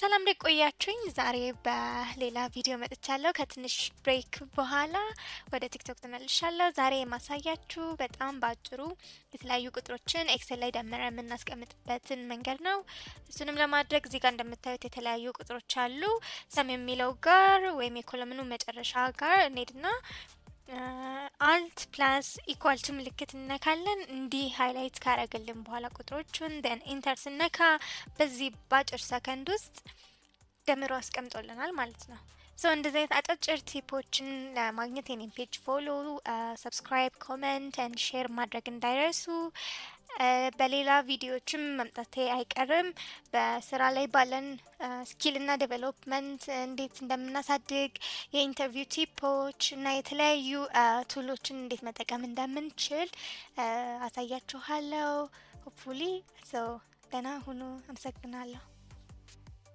ሰላም ላይ ቆያችሁኝ። ዛሬ በሌላ ቪዲዮ መጥቻለሁ። ከትንሽ ብሬክ በኋላ ወደ ቲክቶክ ተመልሻለሁ። ዛሬ የማሳያችሁ በጣም ባጭሩ የተለያዩ ቁጥሮችን ኤክሴል ላይ ደምረን የምናስቀምጥበትን መንገድ ነው። እሱንም ለማድረግ እዚህ ጋር እንደምታዩት የተለያዩ ቁጥሮች አሉ። ሰም የሚለው ጋር ወይም የኮለምኑ መጨረሻ ጋር እንሄድና አልት ፕላስ ኢኳል ቱ ምልክት እነካለን። እንዲህ ሃይላይት ካረገልን በኋላ ቁጥሮቹን ደን ኢንተር ስነካ በዚህ ባጭር ሰከንድ ውስጥ ደምሮ አስቀምጦልናል ማለት ነው። ሶ እንደዚህ አይነት አጫጭር ቲፖችን ለማግኘት የኔን ፔጅ ፎሎ፣ ሰብስክራይብ፣ ኮሜንት ኤንድ ሼር ማድረግ እንዳይረሱ። በሌላ ቪዲዮዎችም መምጣቴ አይቀርም። በስራ ላይ ባለን ስኪል እና ዴቨሎፕመንት እንዴት እንደምናሳድግ የኢንተርቪው ቲፖች እና የተለያዩ ቱሎችን እንዴት መጠቀም እንደምንችል አሳያችኋለሁ። ሆፕፉሊ ደህና ሁኑ። አመሰግናለሁ።